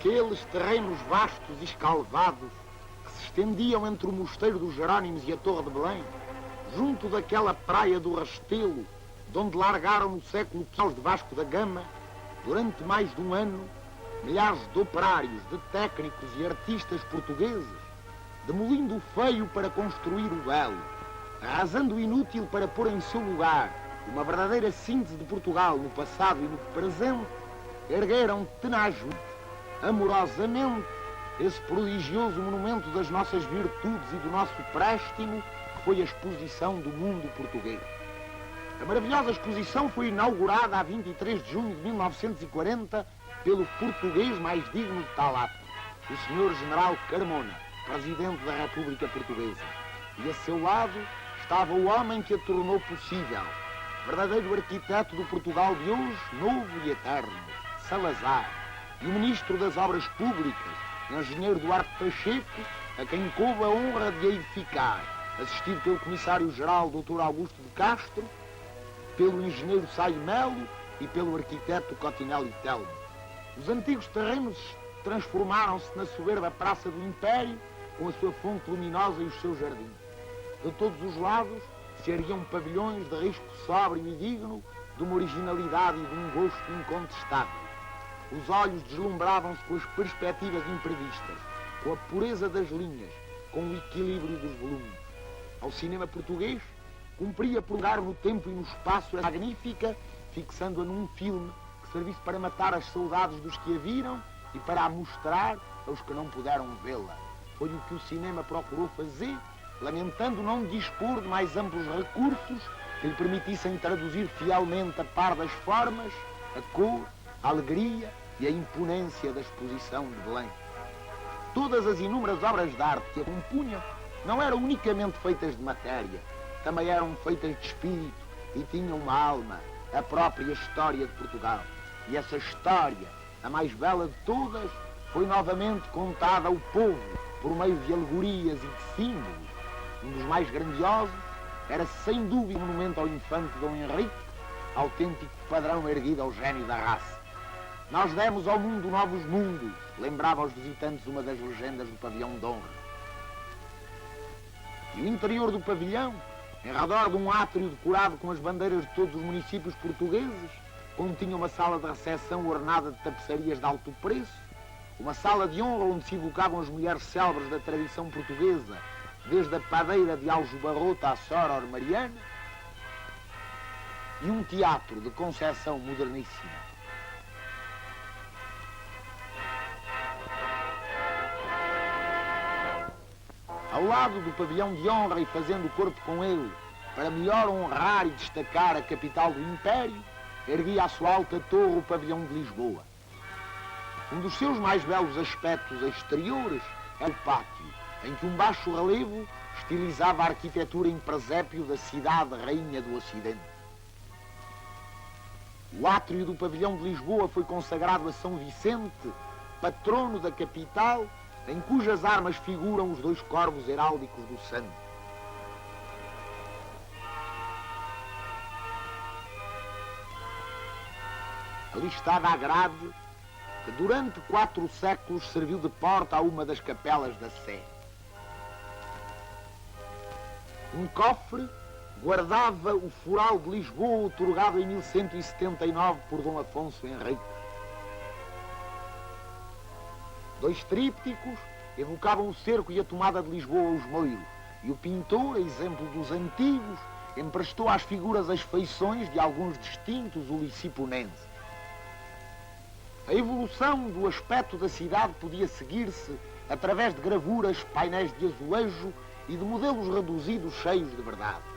Aqueles terrenos vastos e escalvados que se estendiam entre o Mosteiro dos Jerónimos e a Torre de Belém, junto daquela praia do Restelo, de onde largaram no século XV de Vasco da Gama, durante mais de um ano, milhares de operários, de técnicos e artistas portugueses, demolindo o feio para construir o belo, arrasando o inútil para pôr em seu lugar uma verdadeira síntese de Portugal no passado e no presente, ergueram tenazmente, amorosamente, esse prodigioso monumento das nossas virtudes e do nosso préstimo, que foi a exposição do mundo português. A maravilhosa exposição foi inaugurada a 23 de junho de 1940 pelo português mais digno de tal ato, o Sr. General Carmona, Presidente da República Portuguesa. E a seu lado estava o homem que a tornou possível, verdadeiro arquiteto do Portugal de hoje, novo e eterno, Salazar, e o Ministro das Obras Públicas, Engenheiro Duarte Pacheco, a quem coube a honra de a edificar, assistido pelo Comissário-Geral Dr. Augusto de Castro, pelo Engenheiro Saio Melo e pelo Arquiteto Cotinelli Telmo. Os antigos terrenos transformaram-se na soberba Praça do Império, com a sua fonte luminosa e os seus jardins. De todos os lados se erguiam pavilhões de risco sóbrio e digno, de uma originalidade e de um gosto incontestável. Os olhos deslumbravam-se com as perspectivas imprevistas, com a pureza das linhas, com o equilíbrio dos volumes. Ao cinema português, cumpria prolongar no tempo e no espaço a magnífica, fixando-a num filme que servisse para matar as saudades dos que a viram e para a mostrar aos que não puderam vê-la. Foi o que o cinema procurou fazer, lamentando não dispor de mais amplos recursos que lhe permitissem traduzir fielmente a par das formas, a cor, a alegria e a imponência da exposição de Belém. Todas as inúmeras obras de arte que a compunham não eram unicamente feitas de matéria, também eram feitas de espírito e tinham uma alma, a própria história de Portugal. E essa história, a mais bela de todas, foi novamente contada ao povo por meio de alegorias e de símbolos. Um dos mais grandiosos era sem dúvida o monumento ao infante Dom Henrique, autêntico padrão erguido ao gênio da raça. Nós demos ao mundo novos mundos, lembrava aos visitantes uma das legendas do pavilhão de honra. E o interior do pavilhão, em redor de um átrio decorado com as bandeiras de todos os municípios portugueses, continha uma sala de recepção ornada de tapeçarias de alto preço, uma sala de honra onde se evocavam as mulheres célebres da tradição portuguesa, desde a padeira de Aljubarrota à Soror Mariana, e um teatro de concepção moderníssima. Ao lado do pavilhão de honra e fazendo corpo com ele, para melhor honrar e destacar a capital do Império, erguia à sua alta torre o pavilhão de Lisboa. Um dos seus mais belos aspectos exteriores é o pátio, em que um baixo relevo estilizava a arquitetura em presépio da cidade rainha do Ocidente. O átrio do pavilhão de Lisboa foi consagrado a São Vicente, patrono da capital, em cujas armas figuram os dois corvos heráldicos do santo. Ali estava a grade que durante 4 séculos serviu de porta a uma das capelas da Sé. Um cofre guardava o foral de Lisboa, otorgado em 1179 por Dom Afonso Henriques. 2 trípticos evocavam o cerco e a tomada de Lisboa aos moiros, e o pintor, a exemplo dos antigos, emprestou às figuras as feições de alguns distintos uliciponenses. A evolução do aspecto da cidade podia seguir-se através de gravuras, painéis de azulejo e de modelos reduzidos cheios de verdade.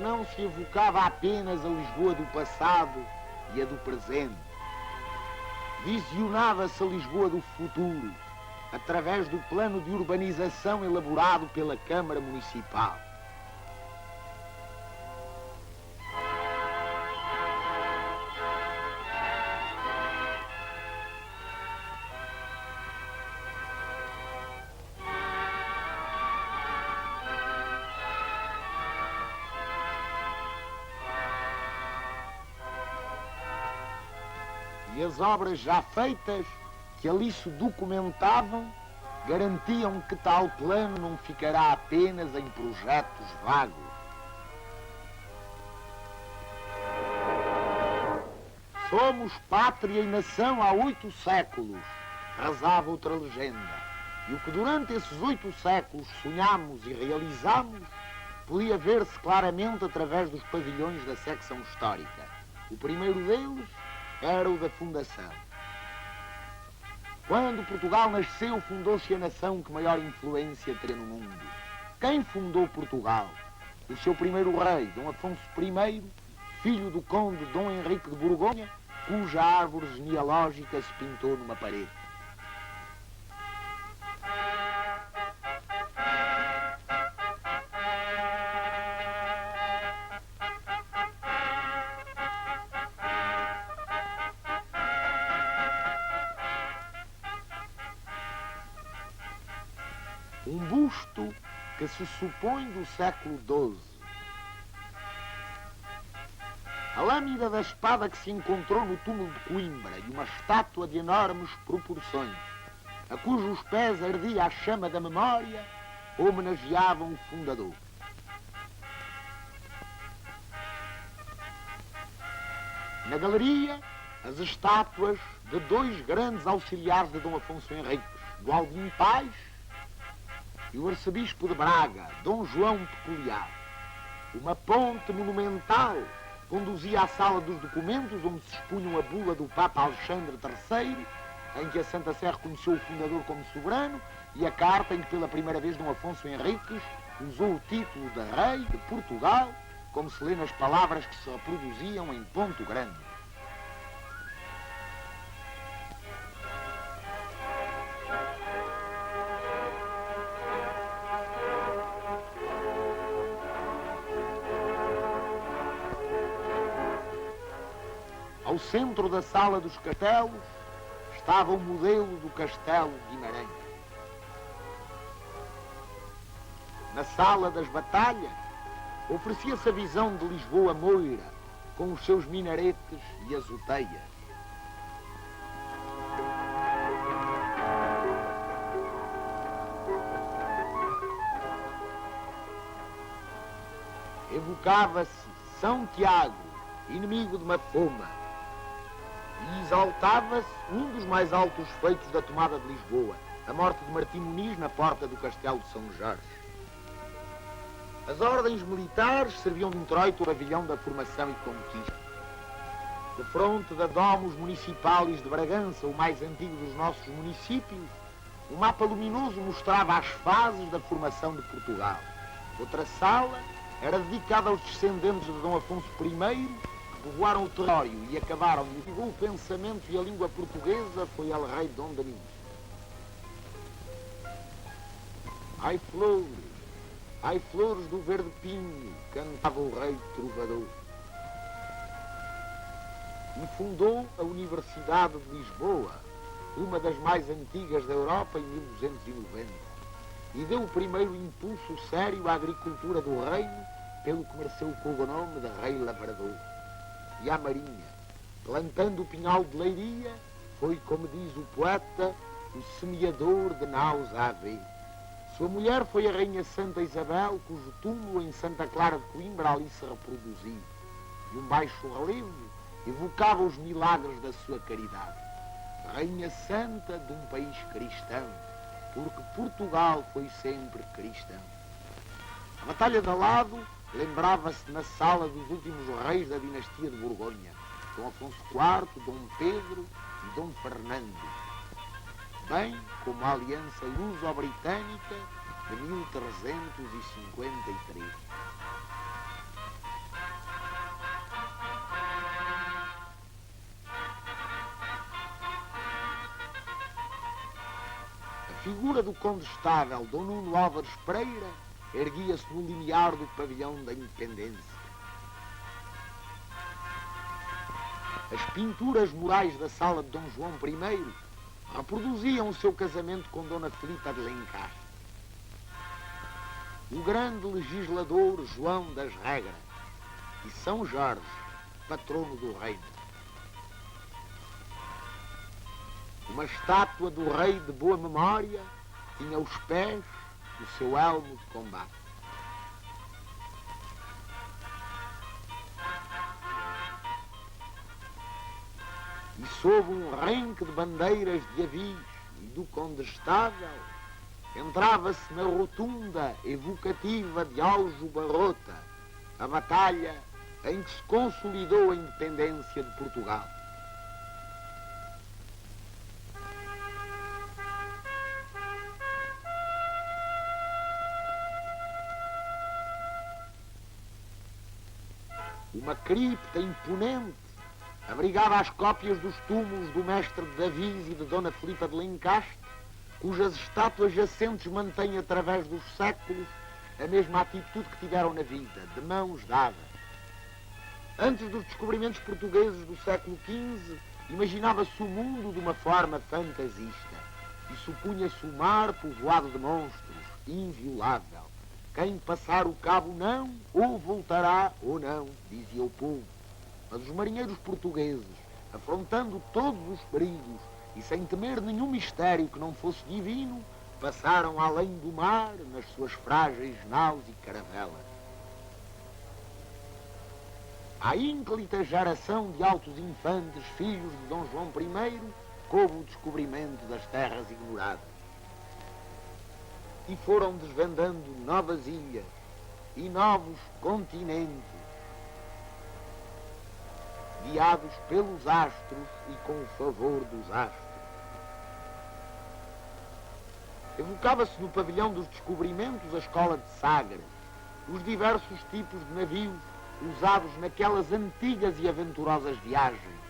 não se evocava apenas a Lisboa do passado e a do presente. Visionava-se a Lisboa do futuro, através do plano de urbanização elaborado pela Câmara Municipal. E as obras já feitas, que ali se documentavam, garantiam que tal plano não ficará apenas em projetos vagos. Somos pátria e nação há 8 séculos, rezava outra legenda. E o que durante esses 8 séculos sonhamos e realizamos, podia ver-se claramente através dos pavilhões da secção histórica. O primeiro deles era o da fundação. Quando Portugal nasceu, fundou-se a nação que maior influência teria no mundo. Quem fundou Portugal? O seu primeiro rei, Dom Afonso I, filho do conde Dom Henrique de Borgonha, cuja árvore genealógica se pintou numa parede. Um busto que se supõe do século XII. A lâmina da espada que se encontrou no túmulo de Coimbra e uma estátua de enormes proporções, a cujos pés ardia a chama da memória, homenageavam o fundador. Na galeria, as estátuas de 2 grandes auxiliares de Dom Afonso Henriques, do Alvim Paz e o arcebispo de Braga, Dom João Peculiar. Uma ponte monumental conduzia à sala dos documentos, onde se expunham a bula do Papa Alexandre III, em que a Santa Sé reconheceu o fundador como soberano, e a carta em que pela primeira vez Dom Afonso Henriques usou o título de Rei de Portugal, como se lê nas palavras que se reproduziam em ponto grande. Ao centro da sala dos castelos estava o modelo do castelo de Guimarães. Na sala das batalhas oferecia-se a visão de Lisboa Moira, com os seus minaretes e azoteias. Evocava-se São Tiago, inimigo de Mafoma, e exaltava-se um dos mais altos feitos da tomada de Lisboa, a morte de Martim Muniz na porta do castelo de São Jorge. As ordens militares serviam de introito ao pavilhão da formação e conquista. De fronte da Domus Municipalis de Bragança, o mais antigo dos nossos municípios, um mapa luminoso mostrava as fases da formação de Portugal. Outra sala era dedicada aos descendentes de Dom Afonso I, povoaram o território e acabaram de divulgar o pensamento e a língua portuguesa, foi El Rei Dom Denis. Ai flores do verde pinho, cantava o rei trovador. E fundou a Universidade de Lisboa, uma das mais antigas da Europa, em 1290. E deu o primeiro impulso sério à agricultura do reino, pelo que mereceu o cognome de Rei Lavrador. E à marinha, plantando o pinhal de Leiria, foi, como diz o poeta, o semeador de naus a haver. Sua mulher foi a Rainha Santa Isabel, cujo túmulo em Santa Clara de Coimbra ali se reproduziu. E um baixo relevo evocava os milagres da sua caridade. Rainha Santa de um país cristão, porque Portugal foi sempre cristão. A Batalha de Alado lembrava-se na sala dos últimos reis da dinastia de Borgonha, Dom Afonso IV, Dom Pedro e Dom Fernando, bem como a aliança luso-britânica de 1353. figura do condestável Dom Nuno Álvares Pereira erguia-se no limiar do pavilhão da Independência. As pinturas murais da sala de Dom João I reproduziam o seu casamento com Dona Filipa de Lencastre. O grande legislador João das Regras e São Jorge, patrono do reino. Uma estátua do rei de boa memória tinha aos pés o seu elmo de combate. E sob um renque de bandeiras de avis e do condestável, entrava-se na rotunda evocativa de Aljubarrota, a batalha em que se consolidou a independência de Portugal. Uma cripta imponente abrigava as cópias dos túmulos do mestre de Davis e de Dona Filipa de Lencastre, cujas estátuas jacentes mantêm através dos séculos a mesma atitude que tiveram na vida, de mãos dadas. Antes dos descobrimentos portugueses do século XV, imaginava-se o mundo de uma forma fantasista e supunha-se o mar povoado de monstros, inviolável. Quem passar o cabo não, ou voltará ou não, dizia o povo. Mas os marinheiros portugueses, afrontando todos os perigos e sem temer nenhum mistério que não fosse divino, passaram além do mar nas suas frágeis naus e caravelas. À ínclita geração de altos infantes, filhos de Dom João I, coube o descobrimento das terras ignoradas. E foram desvendando novas ilhas e novos continentes, guiados pelos astros e com o favor dos astros. Evocava-se no pavilhão dos descobrimentos a escola de Sagres, os diversos tipos de navios usados naquelas antigas e aventurosas viagens,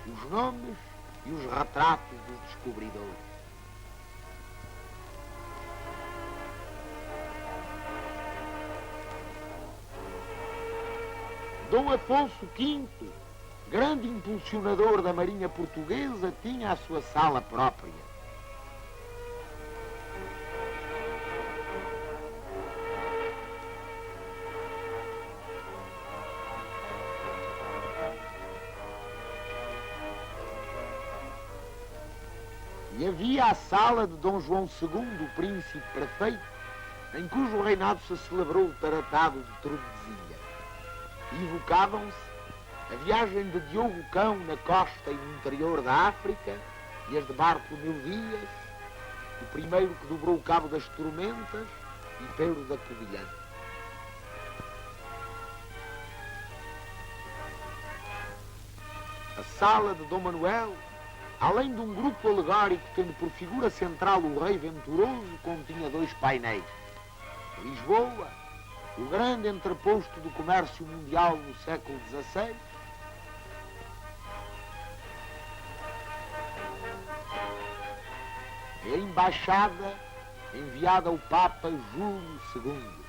os nomes e os retratos dos descobridores. Dom Afonso V, grande impulsionador da marinha portuguesa, tinha a sua sala própria. E havia a sala de Dom João II, o príncipe prefeito, em cujo reinado se celebrou o Tratado de Tordesilhas. E evocavam-se a viagem de Diogo Cão na costa e no interior da África e as de Bartolomeu Dias, o primeiro que dobrou o Cabo das Tormentas e Pedro da Covilhã. A sala de Dom Manuel, além de um grupo alegórico tendo por figura central o rei venturoso, continha 2 painéis. Lisboa, o grande entreposto do comércio mundial no século XVI, e a embaixada enviada ao Papa Júlio II.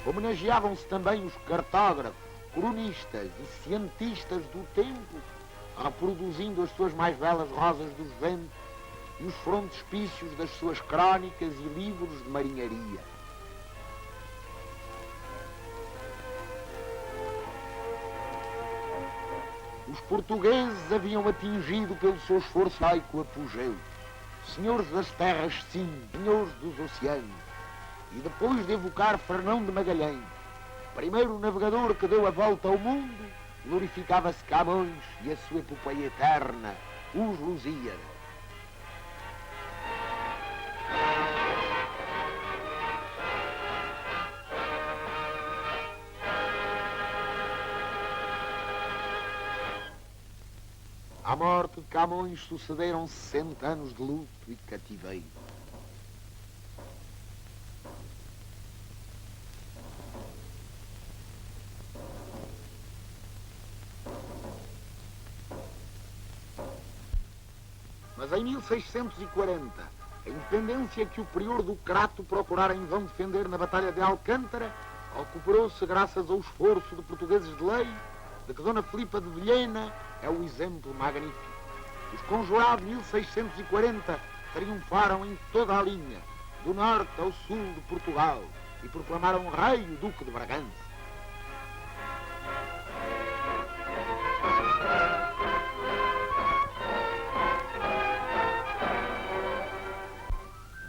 Homenageavam-se também os cartógrafos, cronistas e cientistas do tempo, reproduzindo as suas mais belas rosas dos ventos e os frontispícios das suas crónicas e livros de marinharia. Os portugueses haviam atingido pelo seu esforço heroico apogeu, senhores das terras sim, senhores dos oceanos, e depois de evocar Fernão de Magalhães, primeiro navegador que deu a volta ao mundo, glorificava-se Camões e a sua epopeia eterna, os Lusíadas. À morte de Camões sucederam 60 anos de luto e cativeiro. Mas em 1640, a independência que o prior do Crato procurara em vão defender na Batalha de Alcântara recuperou-se graças ao esforço de portugueses de lei, de que Dona Filipa de Vilhena é o exemplo magnífico. Os conjurados de 1640 triunfaram em toda a linha, do norte ao sul de Portugal, e proclamaram rei o Duque de Bragança.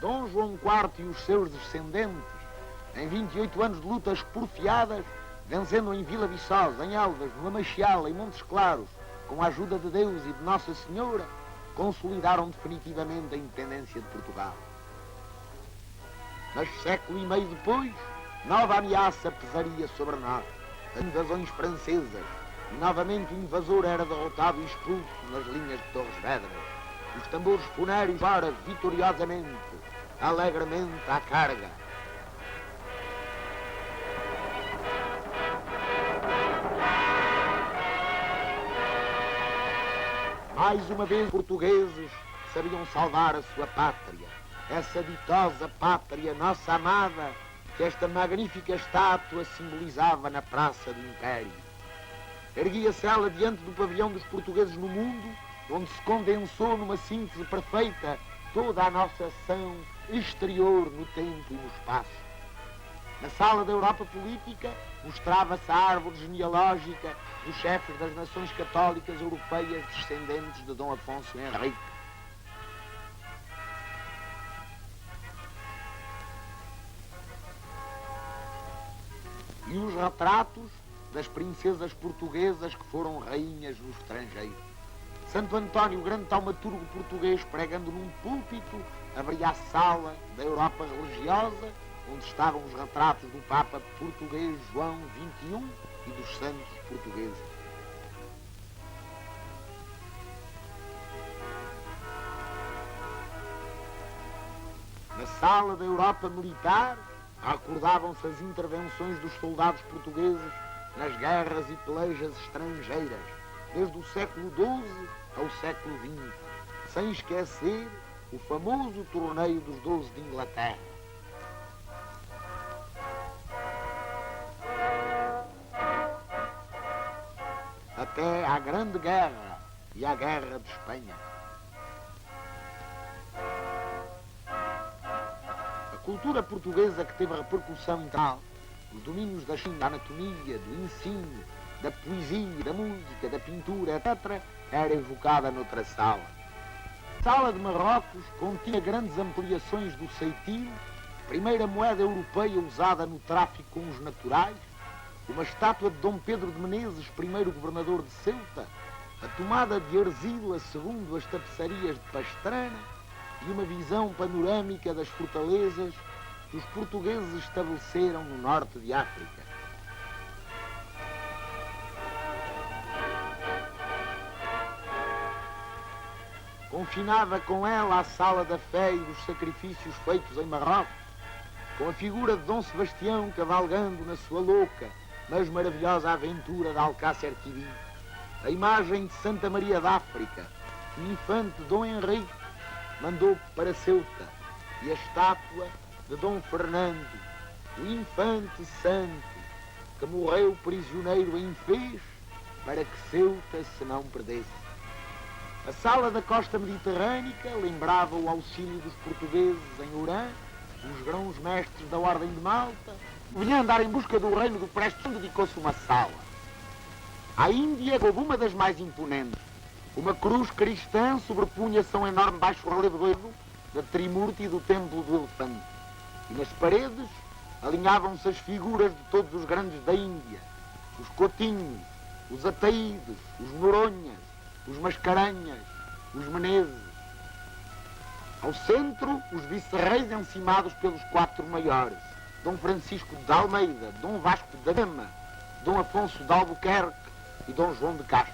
Dom João IV e os seus descendentes, em 28 anos de lutas porfiadas, vencendo em Vila Viçosa, em Elvas, no Lamachial, em Montes Claros, com a ajuda de Deus e de Nossa Senhora, consolidaram definitivamente a independência de Portugal. Mas século e meio depois, nova ameaça pesaria sobre nós, as invasões francesas, e novamente o invasor era derrotado e expulso nas linhas de Torres Vedras. Os tambores funéreos fora vitoriosamente, alegremente à carga. Mais uma vez, portugueses sabiam salvar a sua pátria, essa ditosa pátria, nossa amada, que esta magnífica estátua simbolizava na Praça do Império. Erguia-se ela diante do pavilhão dos portugueses no mundo, onde se condensou numa síntese perfeita toda a nossa ação exterior no tempo e no espaço. Na sala da Europa política mostrava-se a árvore genealógica dos chefes das nações católicas europeias descendentes de Dom Afonso Henrique. E os retratos das princesas portuguesas que foram rainhas no estrangeiro. Santo António, grande taumaturgo português, pregando num púlpito, abria a sala da Europa religiosa, onde estavam os retratos do Papa português João XXI e dos santos portugueses. Na sala da Europa militar, recordavam-se as intervenções dos soldados portugueses nas guerras e pelejas estrangeiras, desde o século XII ao século XX, sem esquecer o famoso torneio dos 12 de Inglaterra. Até à Grande Guerra e à Guerra de Espanha. A cultura portuguesa que teve repercussão internacional, os domínios da anatomia, do ensino, da poesia, da música, da pintura, etc., era evocada noutra sala. A sala de Marrocos continha grandes ampliações do ceitil, primeira moeda europeia usada no tráfico com os naturais, uma estátua de Dom Pedro de Menezes, primeiro governador de Ceuta, a tomada de Arzila segundo as tapeçarias de Pastrana e uma visão panorâmica das fortalezas que os portugueses estabeleceram no norte de África. Confinava com ela a sala da fé e dos sacrifícios feitos em Marrocos, com a figura de Dom Sebastião cavalgando na sua louca, mas maravilhosa aventura de Alcácer Quibir, a imagem de Santa Maria da África, que o infante Dom Henrique mandou para Ceuta, e a estátua de Dom Fernando, o infante santo, que morreu prisioneiro em Fez, para que Ceuta se não perdesse. A sala da costa mediterrânica lembrava o auxílio dos portugueses em Orã, os grãos-mestres da Ordem de Malta. Vinha andar em busca do reino do Prestes, onde dedicou-se uma sala. À Índia houve uma das mais imponentes. Uma cruz cristã sobrepunha-se a um enorme baixo relevo doido da Trimurti do Templo do Elefante. E nas paredes alinhavam-se as figuras de todos os grandes da Índia. Os Cotinhos, os Ataídos, os Noronhas, os Mascarenhas, os Menezes. Ao centro, os vice-reis encimados pelos quatro maiores: Dom Francisco de Almeida, Dom Vasco da Gama, Dom Afonso de Albuquerque e Dom João de Castro.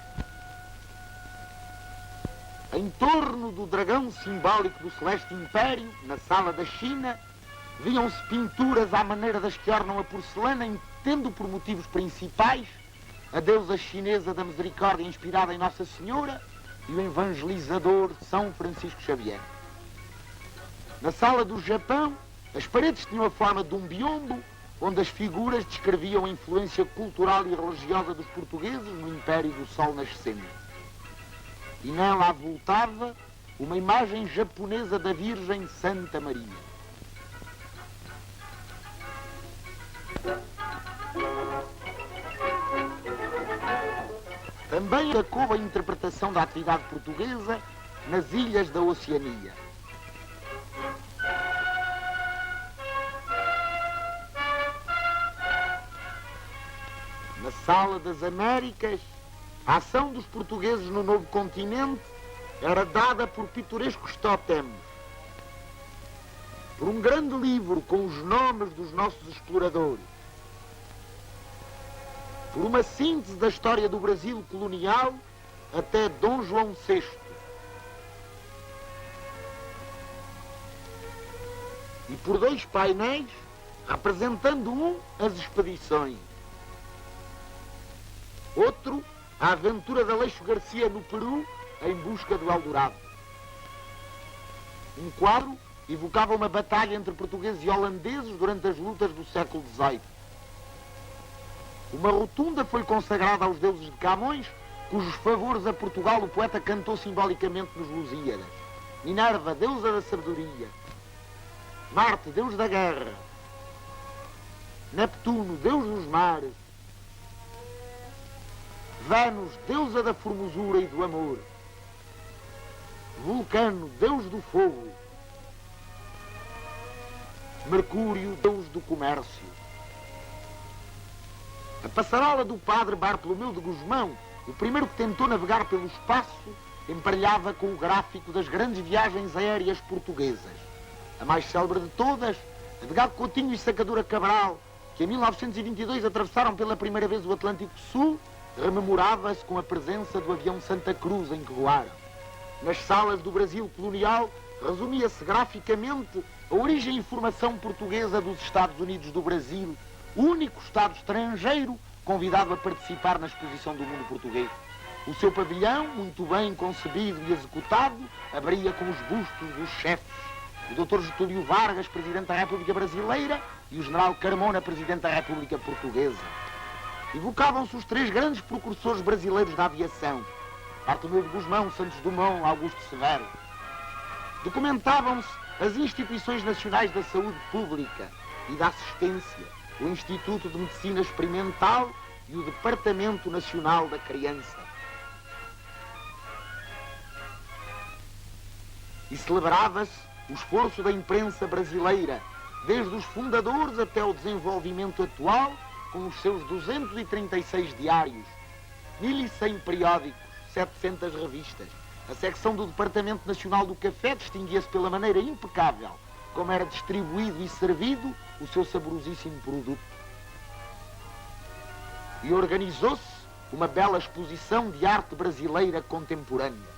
Em torno do dragão simbólico do Celeste Império, na sala da China, viam-se pinturas à maneira das que ornam a porcelana, tendo por motivos principais a deusa chinesa da misericórdia inspirada em Nossa Senhora e o evangelizador São Francisco Xavier. Na sala do Japão, as paredes tinham a forma de um biombo, onde as figuras descreviam a influência cultural e religiosa dos portugueses no Império do Sol Nascente. E nela avultava uma imagem japonesa da Virgem Santa Maria. Também destacou a interpretação da atividade portuguesa nas ilhas da Oceania. Na Sala das Américas, a ação dos portugueses no novo continente era dada por pitorescos tótems, por um grande livro com os nomes dos nossos exploradores, por uma síntese da história do Brasil colonial até Dom João VI. E por dois painéis, representando as expedições, outro, a aventura de Aleixo Garcia no Peru em busca do Eldorado. Um quadro evocava uma batalha entre portugueses e holandeses durante as lutas do século XVIII. Uma rotunda foi consagrada aos deuses de Camões, cujos favores a Portugal o poeta cantou simbolicamente nos Lusíadas. Minerva, deusa da sabedoria. Marte, deus da guerra. Neptuno, deus dos mares. Vênus, deusa da formosura e do amor. Vulcano, deus do fogo. Mercúrio, deus do comércio. A passarela do padre Bartolomeu de Gusmão, o primeiro que tentou navegar pelo espaço, emparelhava com o gráfico das grandes viagens aéreas portuguesas. A mais célebre de todas, a de Gago Coutinho e Sacadura Cabral, que em 1922 atravessaram pela primeira vez o Atlântico Sul, rememorava-se com a presença do avião Santa Cruz em que voaram. Nas salas do Brasil colonial, resumia-se graficamente a origem e formação portuguesa dos Estados Unidos do Brasil, o único Estado estrangeiro convidado a participar na exposição do mundo português. O seu pavilhão, muito bem concebido e executado, abria com os bustos dos chefes, o Dr. Getúlio Vargas, Presidente da República Brasileira, e o General Carmona, Presidente da República Portuguesa. Evocavam-se os três grandes precursores brasileiros da aviação, Bartolomeu de Gusmão, Santos Dumont, Augusto Severo. Documentavam-se as instituições nacionais da saúde pública e da assistência, o Instituto de Medicina Experimental e o Departamento Nacional da Criança. E celebrava-se o esforço da imprensa brasileira, desde os fundadores até o desenvolvimento atual, com os seus 236 diários, 1.100 periódicos, 700 revistas. A secção do Departamento Nacional do Café distinguia-se pela maneira impecável como era distribuído e servido o seu saborosíssimo produto. E organizou-se uma bela exposição de arte brasileira contemporânea.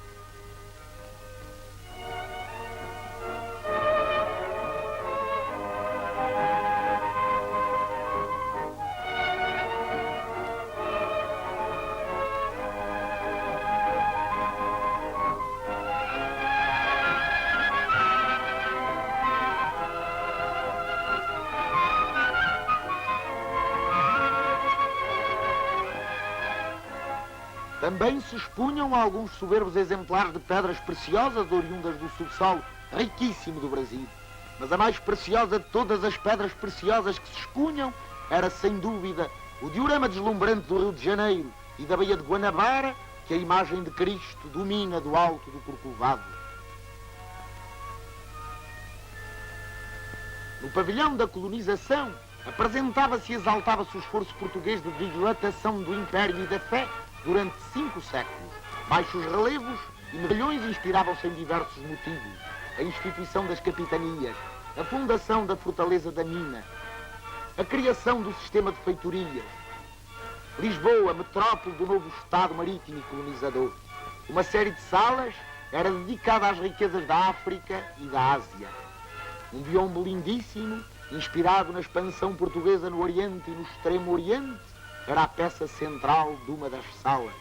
Também se expunham alguns soberbos exemplares de pedras preciosas oriundas do subsolo riquíssimo do Brasil. Mas a mais preciosa de todas as pedras preciosas que se expunham era, sem dúvida, o diorama deslumbrante do Rio de Janeiro e da Baía de Guanabara, que a imagem de Cristo domina do alto do Corcovado. No pavilhão da colonização, apresentava-se e exaltava-se o esforço português de dilatação do Império e da fé durante 5 séculos. Baixos relevos e medalhões inspiravam-se em diversos motivos. A instituição das capitanias, a fundação da fortaleza da mina, a criação do sistema de feitorias, Lisboa, metrópole do novo Estado marítimo e colonizador. Uma série de salas era dedicada às riquezas da África e da Ásia. Um biombo lindíssimo, inspirado na expansão portuguesa no Oriente e no Extremo Oriente, era a peça central de uma das salas.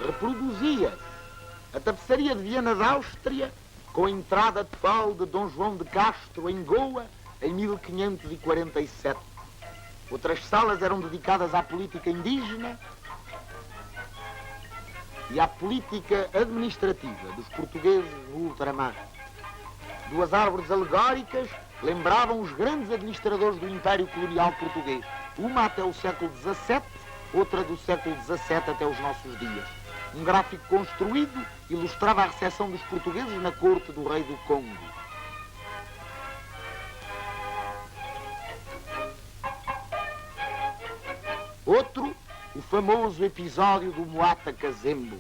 reproduzia-se a tapeçaria de Viena da Áustria com a entrada de pau de Dom João de Castro em Goa em 1547. Outras salas eram dedicadas à política indígena e à política administrativa dos portugueses no ultramar. Duas árvores alegóricas lembravam os grandes administradores do Império Colonial Português, uma até o século XVII, outra do século XVII até os nossos dias. Um gráfico construído ilustrava a recepção dos portugueses na corte do rei do Congo. Outro, o famoso episódio do Moata Kazembo.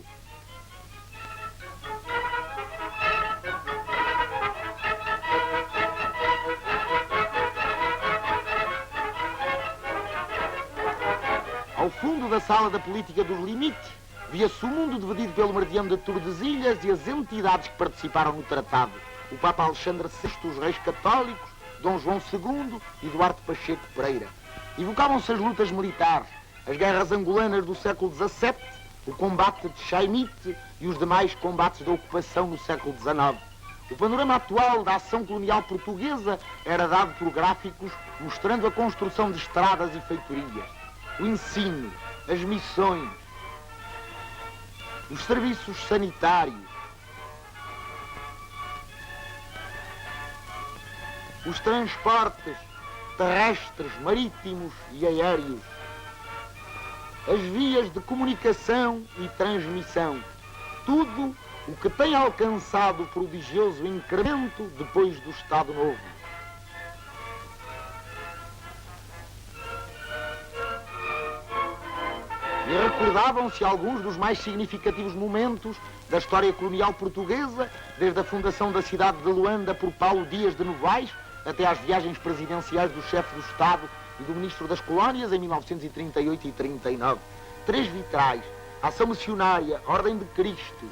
Ao fundo da sala da política dos limites, via-se o mundo dividido pelo meridiano de Tordesilhas e as entidades que participaram no tratado. O Papa Alexandre VI, os reis católicos, Dom João II e Duarte Pacheco Pereira. Evocavam-se as lutas militares, as guerras angolanas do século XVII, o combate de Chaimite e os demais combates da ocupação no século XIX. O panorama atual da ação colonial portuguesa era dado por gráficos mostrando a construção de estradas e feitorias, o ensino, as missões, os serviços sanitários, os transportes terrestres, marítimos e aéreos, as vias de comunicação e transmissão, tudo o que tem alcançado o prodigioso incremento depois do Estado Novo. E recordavam-se alguns dos mais significativos momentos da história colonial portuguesa, desde a fundação da cidade de Luanda por Paulo Dias de Novaes, até às viagens presidenciais do chefe do Estado e do Ministro das Colónias em 1938 e 39. 3 vitrais, ação missionária, Ordem de Cristo.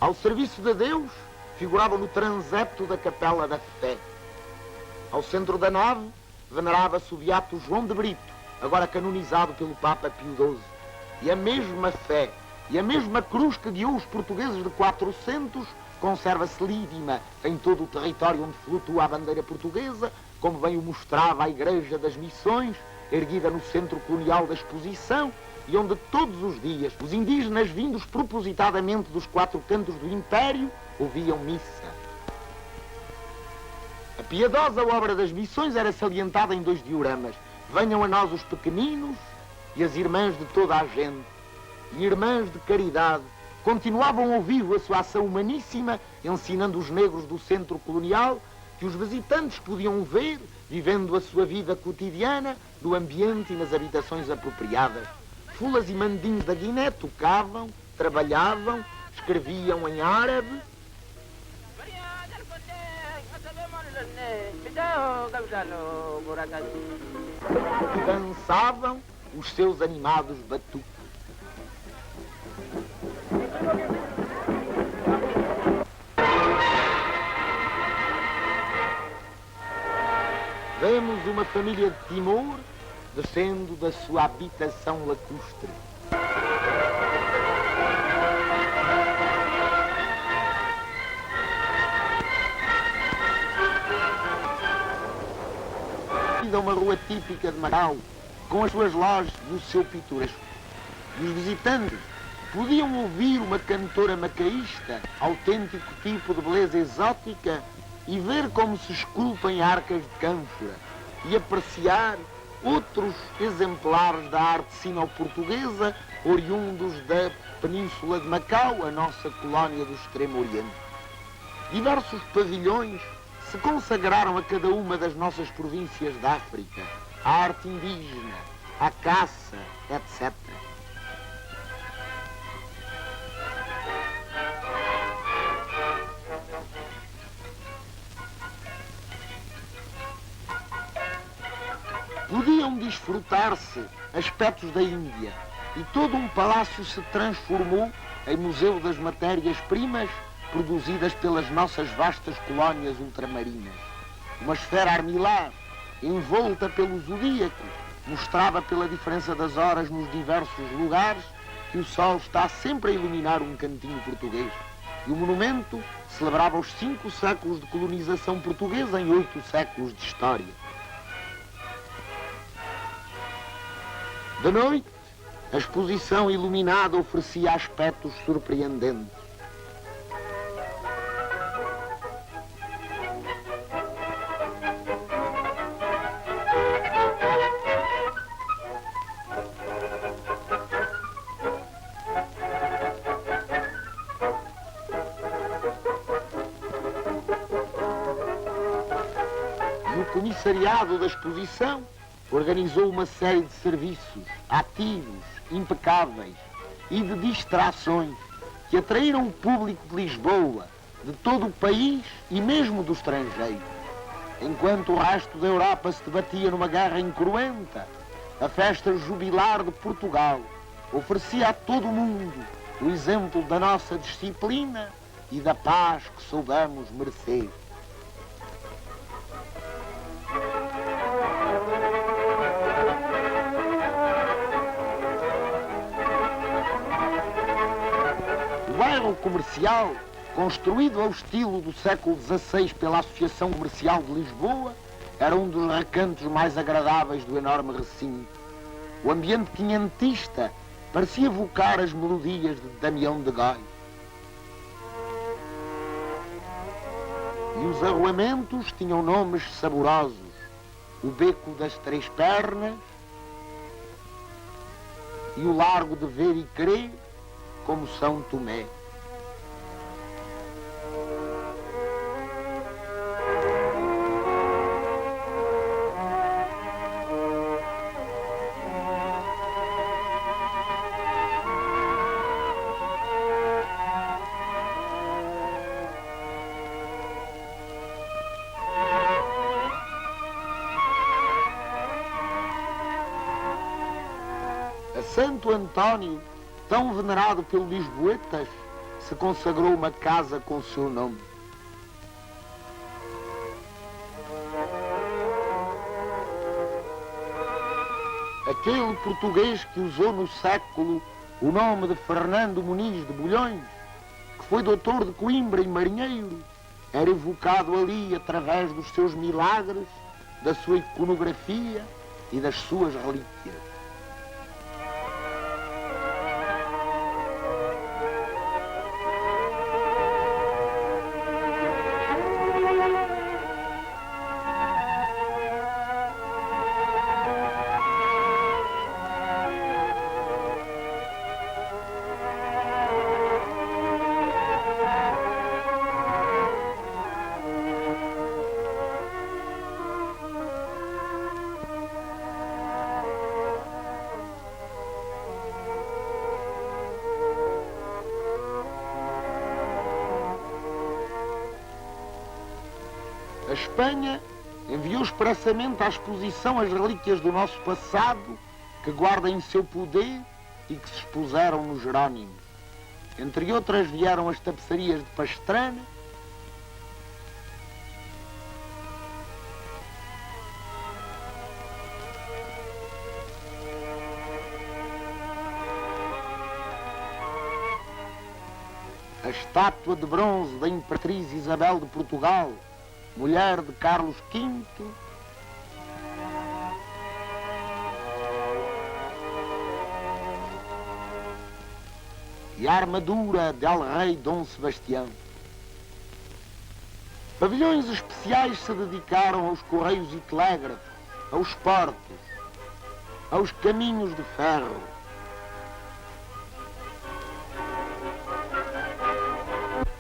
Ao serviço de Deus, figuravam no transepto da Capela da Fé. Ao centro da nave, venerava-se o beato João de Brito, agora canonizado pelo Papa Pio XII. E a mesma fé, e a mesma cruz que guiou os portugueses de 400, conserva-se lídima em todo o território onde flutua a bandeira portuguesa, como bem o mostrava a Igreja das Missões, erguida no centro colonial da exposição, e onde todos os dias os indígenas vindos propositadamente dos 4 cantos do Império ouviam missa. A piedosa obra das missões era salientada em 2 dioramas: venham a nós os pequeninos e as irmãs de toda a gente. E irmãs de caridade continuavam ao vivo a sua ação humaníssima, ensinando os negros do centro colonial que os visitantes podiam ver, vivendo a sua vida cotidiana, no ambiente e nas habitações apropriadas. Fulas e mandinhos da Guiné tocavam, trabalhavam, escreviam em árabe, e dançavam os seus animados batuques. Vemos uma família de Timor descendo da sua habitação lacustre. A uma rua típica de Macau, com as suas lojas e o seu pitoresco. E os visitantes podiam ouvir uma cantora macaísta, autêntico tipo de beleza exótica, e ver como se esculpem arcas de cânfora, e apreciar outros exemplares da arte sino-portuguesa, oriundos da Península de Macau, a nossa colónia do Extremo Oriente. Diversos pavilhões se consagraram a cada uma das nossas províncias da África, à arte indígena, à caça, etc. Podiam desfrutar-se aspectos da Índia, e todo um palácio se transformou em museu das matérias-primas produzidas pelas nossas vastas colónias ultramarinas. Uma esfera armilar, envolta pelo zodíaco, mostrava pela diferença das horas nos diversos lugares que o sol está sempre a iluminar um cantinho português. E o monumento celebrava os 5 séculos de colonização portuguesa em 8 séculos de história. De noite, a exposição iluminada oferecia aspectos surpreendentes. E o comissariado da exposição organizou uma série de serviços ativos, impecáveis e de distrações que atraíram o público de Lisboa, de todo o país e mesmo do estrangeiro. Enquanto o resto da Europa se debatia numa guerra incruenta, a festa jubilar de Portugal oferecia a todo o mundo o exemplo da nossa disciplina e da paz que soubemos merecer. O bairro comercial, construído ao estilo do século XVI pela Associação Comercial de Lisboa, era um dos recantos mais agradáveis do enorme recinto. O ambiente quinhentista parecia evocar as melodias de Damião de Góis. E os arruamentos tinham nomes saborosos: o Beco das Três Pernas e o Largo de Ver e Crer, como São Tomé. A Santo António, tão venerado pelos lisboetas, se consagrou uma casa com o seu nome. Aquele português que usou no século o nome de Fernando Muniz de Bulhões, que foi doutor de Coimbra e marinheiro, era evocado ali através dos seus milagres, da sua iconografia e das suas relíquias. A Espanha enviou expressamente à exposição as relíquias do nosso passado que guarda em seu poder e que se expuseram nos Jerónimos. Entre outras vieram as tapeçarias de Pastrana, a estátua de bronze da Imperatriz Isabel de Portugal, mulher de Carlos V, e a armadura del Rei Dom Sebastião. Pavilhões especiais se dedicaram aos correios e telégrafos, aos portos, aos caminhos de ferro.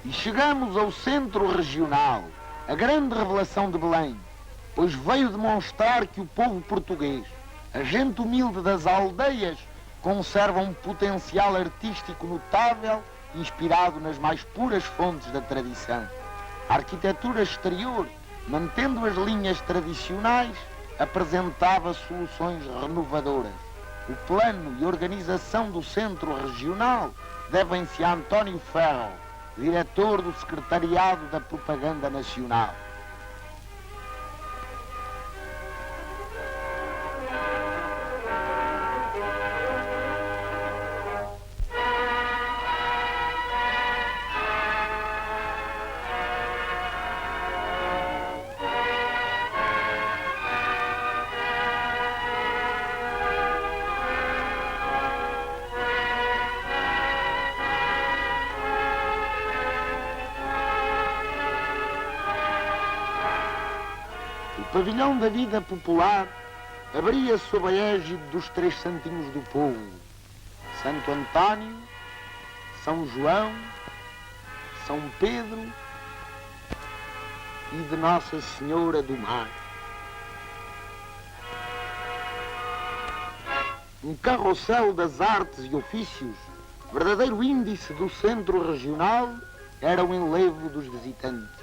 E chegamos ao centro regional, a grande revelação de Belém, pois veio demonstrar que o povo português, a gente humilde das aldeias, conserva um potencial artístico notável, inspirado nas mais puras fontes da tradição. A arquitetura exterior, mantendo as linhas tradicionais, apresentava soluções renovadoras. O plano e organização do centro regional devem-se a António Ferro, diretor do Secretariado da Propaganda Nacional. pavilhão da vida popular abria sob a égide dos três santinhos do povo: Santo António, São João, São Pedro e de Nossa Senhora do Mar. Um carrossel das artes e ofícios, verdadeiro índice do centro regional, era o enlevo dos visitantes.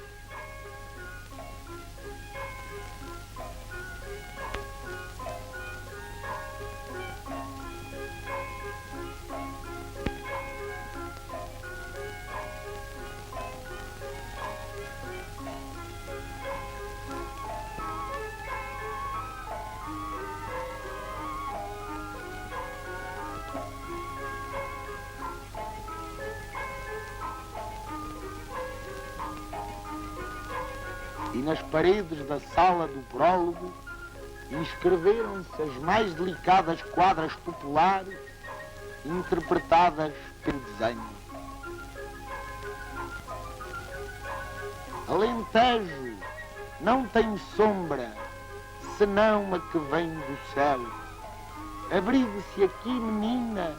E nas paredes da sala do prólogo inscreveram-se as mais delicadas quadras populares interpretadas pelo desenho. Alentejo não tem sombra senão a que vem do céu. Abrigue-se aqui, menina,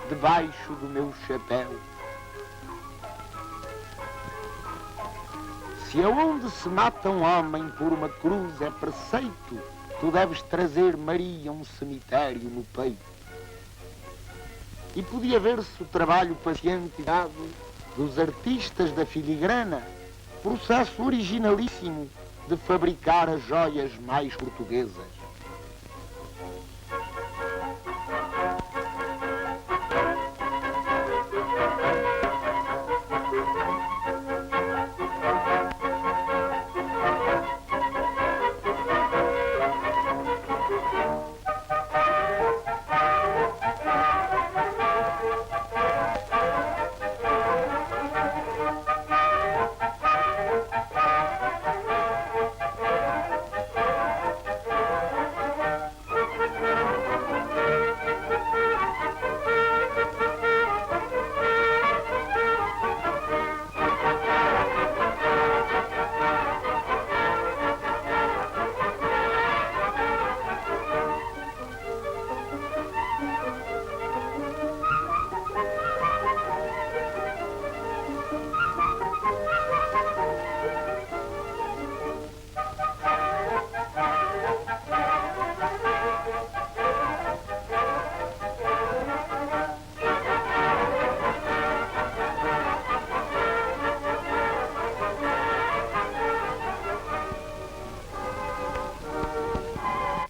debaixo do meu chapéu. Se aonde se mata um homem por uma cruz é preceito, tu deves trazer Maria um cemitério no peito. E podia ver-se o trabalho paciente e dado dos artistas da filigrana, processo originalíssimo de fabricar as joias mais portuguesas.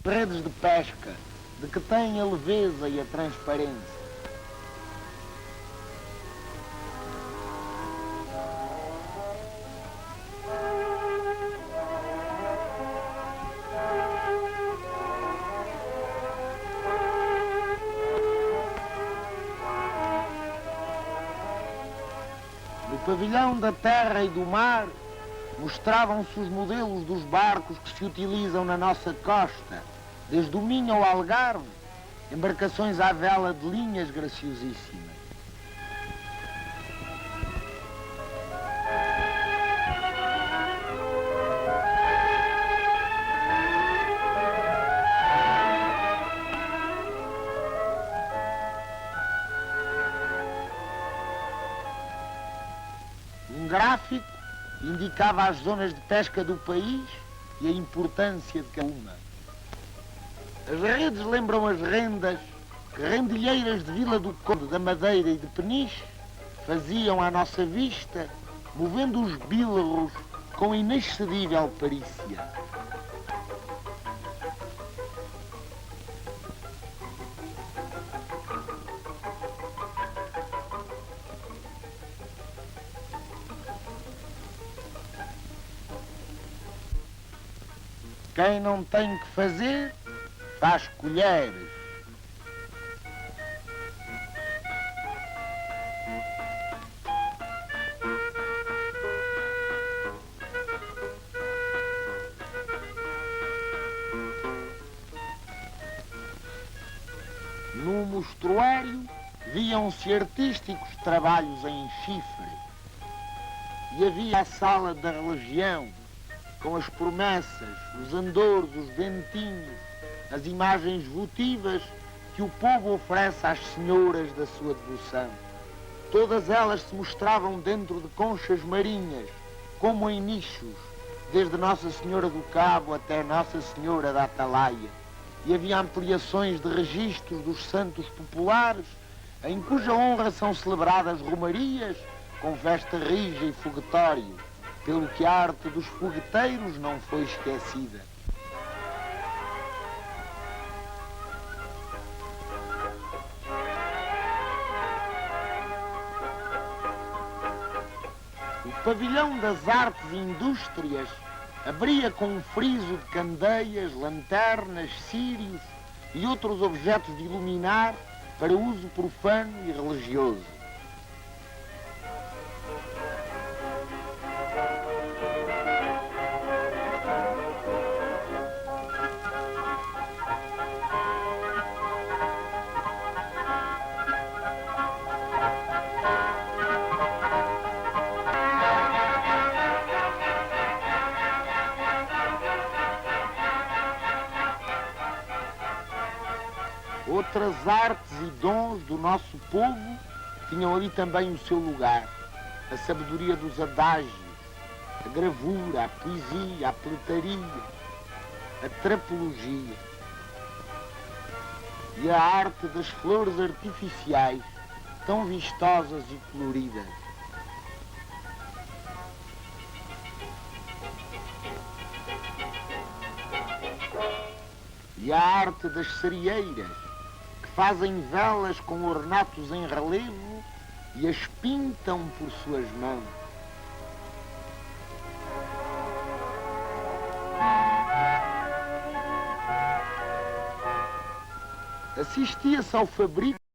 Redes de pesca, de que têm a leveza e a transparência. No pavilhão da terra e do mar, mostravam-se os modelos dos barcos que se utilizam na nossa costa, desde o Minho ao Algarve, embarcações à vela de linhas graciosíssimas. Um gráfico indicava as zonas de pesca do país e a importância de cada uma. As redes lembram as rendas que rendilheiras de Vila do Conde, da Madeira e de Peniche faziam à nossa vista, movendo os bílaros com inexcedível perícia. Quem não tem que fazer, faz colheres. No mostruário viam-se artísticos trabalhos em chifre. E havia a sala da religião, com as promessas, os andores, os bentinhos, as imagens votivas que o povo oferece às senhoras da sua devoção. Todas elas se mostravam dentro de conchas marinhas, como em nichos, desde Nossa Senhora do Cabo até Nossa Senhora da Atalaia. E havia ampliações de registros dos santos populares, em cuja honra são celebradas romarias, com festa rija e foguetório, pelo que a arte dos fogueteiros não foi esquecida. O pavilhão das artes e indústrias abria com um friso de candeias, lanternas, círios e outros objetos de iluminar para uso profano e religioso. Outras artes e dons do nosso povo tinham ali também o seu lugar. A sabedoria dos adágios, a gravura, a poesia, a peletaria, a trapologia e a arte das flores artificiais, tão vistosas e coloridas. E a arte das cereeiras, que fazem velas com ornatos em relevo e as pintam por suas mãos. Assistia-se ao fabrico